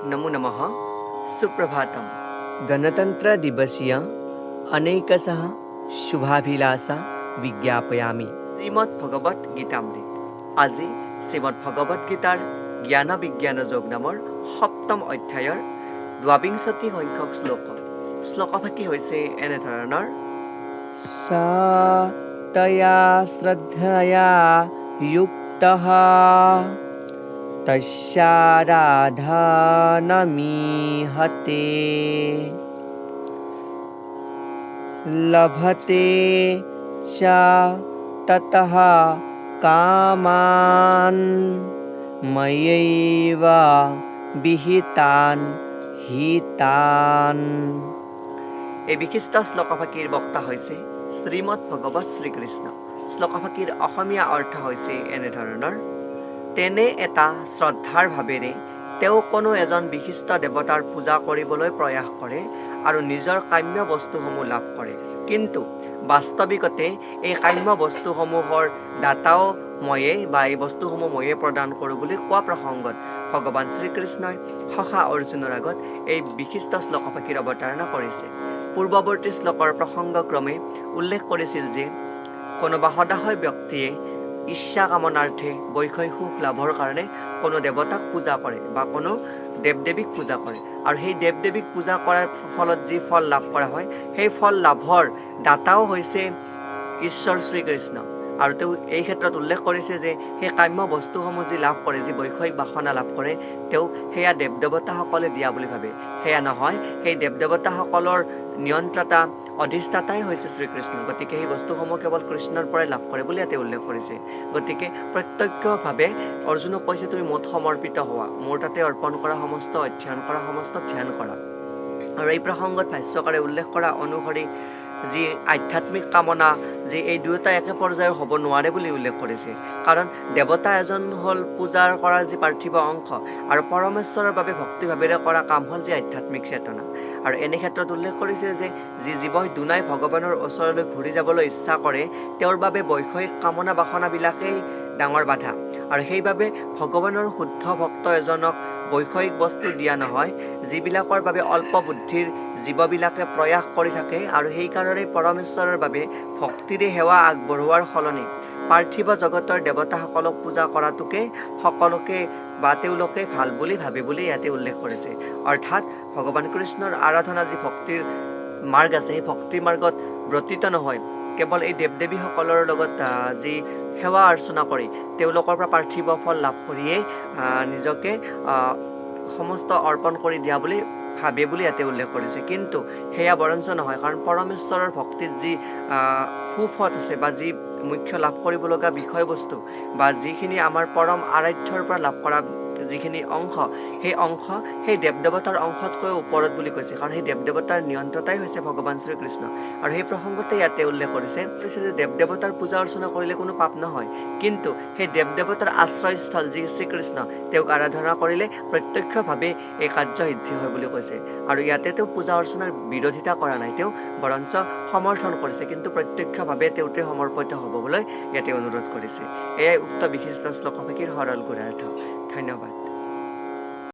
नमो नमः सुप्रभातम गणतंत्र दिवसीय अनेकशः शुभाभिलाषा विज्ञापयामि শ্ৰীমৎ ভগৱত গীতামৃত আজি শ্ৰীমৎ ভগৱত গীতাৰ জ্ঞান বিজ্ঞান যোগ নামৰ সপ্তম অধ্যায়ৰ ২২ সংখ্যক শ্লোকফাকি হৈছে এনেধৰণৰ সা তয়া শ্ৰদ্ধয়া যুক্তঃ তস্যাৰাধনমিহতে লভতে চ ততঃ কামান ময়ৈব বিহিতান হিতান। এই বিশিষ্ট শ্লোকফাকিৰ বক্তা হৈছে শ্ৰীমৎ ভগৱত শ্ৰীকৃষ্ণ। শ্লোকফাকিৰ অসমীয়া অৰ্থ হৈছে এনেধৰণৰ তেনে এটা শ্ৰদ্ধাৰ ভাৱেৰে তেওঁ কোনো এজন বিশিষ্ট দেৱতাৰ পূজা কৰিবলৈ প্ৰয়াস কৰে আৰু নিজৰ কাম্য বস্তুসমূহ লাভ কৰে, কিন্তু বাস্তৱিকতে এই কাম্য বস্তুসমূহৰ দাতাও ময়ে বা এই বস্তুসমূহ ময়ে প্ৰদান কৰোঁ বুলি কোৱা প্ৰসংগত ভগৱান শ্ৰীকৃষ্ণই সখা অৰ্জুনৰ আগত এই বিশিষ্ট শ্লোকফাকিৰ অৱতাৰণা কৰিছে। পূৰ্বৱৰ্তী শ্লোকৰ প্ৰসংগক্ৰমে উল্লেখ কৰিছিল যে কোনোবা সদাশয় ব্যক্তিয়ে ইচ্ছা কামনাৰ্থে বৈষয়িক সুখ লাভৰ কাৰণে কোনো দেৱতাক পূজা কৰে বা কোনো দেৱ দেৱীক পূজা কৰে, আৰু সেই দেৱ দেৱীক পূজা কৰাৰ ফলত যি ফল লাভ কৰা হয় সেই ফল লাভৰ দাতাও হৈছে ঈশ্বৰ শ্ৰীকৃষ্ণ। আৰু তেওঁ এই ক্ষেত্ৰত উল্লেখ কৰিছে যে সেই কাম্য বস্তুসমূহ যি লাভ কৰে, যি বৈষয়িক বাসনা লাভ কৰে, তেওঁ সেয়া দেৱ দেৱতাসকলে দিয়া বুলি ভাবে। সেয়া নহয়, সেই দেৱ দেৱতাসকলৰ নিয়ন্ত্ৰতা অধিষ্ঠাতাই হৈছে শ্ৰীকৃষ্ণ। গতিকে সেই বস্তুসমূহ কেৱল কৃষ্ণৰ পৰাই লাভ কৰে বুলি ইয়াতে উল্লেখ কৰিছে। গতিকে প্ৰত্যক্ষভাৱে অৰ্জুনক কৈছে তুমি মোত সমৰ্পিত হোৱা, মোৰ তাতে অৰ্পণ কৰা সমস্ত অধ্যয়ন কৰা, সমস্ত ধ্যান কৰা। আৰু এই প্ৰসংগত ভাষ্যকাৰে উল্লেখ কৰা অনুসৰি যি আধ্যাত্মিক কামনা, যি এই দুয়োটা একে পৰ্যায়ৰ হ'ব নোৱাৰে বুলি উল্লেখ কৰিছে। কাৰণ দেৱতা এজন হ'ল পূজাৰ কৰাৰ যি পাৰ্থিৱ অংশ, আৰু পৰমেশ্বৰৰ বাবে ভক্তিভাৱেৰে কৰা কাম হ'ল যি আধ্যাত্মিক চেতনা। আৰু এনে ক্ষেত্ৰত উল্লেখ কৰিছে যে যি জীৱই দুনাই ভগৱানৰ ওচৰলৈ ঘূৰি যাবলৈ ইচ্ছা কৰে, তেওঁৰ বাবে বৈষয়িক কামনা বাসনাবিলাকেই ডাঙৰ বাধা। আৰু সেইবাবে ভগৱানৰ শুদ্ধ ভক্ত এজনক বৈষয়িক বস্তু দিয়া নহয়, যিবিলাকৰ বাবে অল্প বুদ্ধিৰ জীৱবিলাকে প্ৰয়াস কৰি থাকে। আৰু সেইকাৰণে পৰমেশ্বৰৰ বাবে ভক্তিৰে সেৱা আগবঢ়োৱাৰ সলনি পাৰ্থিৱ জগতৰ দেৱতাসকলক পূজা কৰাটোকে সকলোকে বা তেওঁলোকে ভাল বুলি ভাবে বুলি ইয়াতে উল্লেখ কৰিছে। অৰ্থাৎ ভগৱান কৃষ্ণৰ আৰাধনা যি ভক্তিৰ মাৰ্গ আছে, সেই ভক্তিৰ মাৰ্গত ব্ৰতীত নহয়, কেৱল এই দেৱ দেৱীসকলৰ লগত যি সেৱা অৰ্চনা কৰি তেওঁলোকৰ পৰা পাৰ্থিৱ ফল লাভ কৰিয়েই নিজকে সমস্ত অৰ্পণ কৰি দিয়া বুলি ভাবে বুলি ইয়াতে উল্লেখ কৰিছে। কিন্তু সেয়া বৰঞ্চ নহয়, কাৰণ পৰমেশ্বৰৰ ভক্তিত যি সুফল আছে বা যি মুখ্য লাভ কৰিবলগা বিষয়বস্তু বা যিখিনি আমাৰ পৰম আৰাধ্যৰ পৰা লাভ কৰা যিখিনি অংশ, সেই দেৱ দেৱতাৰ অংশতকৈ ওপৰত বুলি কৈছে। কাৰণ সেই দেৱ দেৱতাৰ নিয়ন্ত্ৰতাই হৈছে ভগৱান শ্ৰীকৃষ্ণ। আৰু সেই প্ৰসংগতে ইয়াতে উল্লেখ কৰিছে যে দেৱ দেৱতাৰ পূজা অৰ্চনা কৰিলে কোনো পাপ নহয়, কিন্তু সেই দেৱ দেৱতাৰ আশ্ৰয়স্থল যি শ্ৰীকৃষ্ণ, তেওঁক আৰাধনা কৰিলে প্ৰত্যক্ষভাৱে এই কাৰ্য সিদ্ধি হয় বুলি কৈছে। আৰু ইয়াতে তেওঁ পূজা অৰ্চনাৰ বিৰোধিতা কৰা নাই, তেওঁ বৰঞ্চ সমৰ্থন কৰিছে, কিন্তু প্ৰত্যক্ষভাৱে তেওঁতে সমৰ্পিত হ'বলৈ ইয়াতে অনুৰোধ কৰিছে। এয়াই উক্ত বিশিষ্ট শ্লোকফাকিৰ সৰল গুণাৰ্থ। ধন্যবাদ।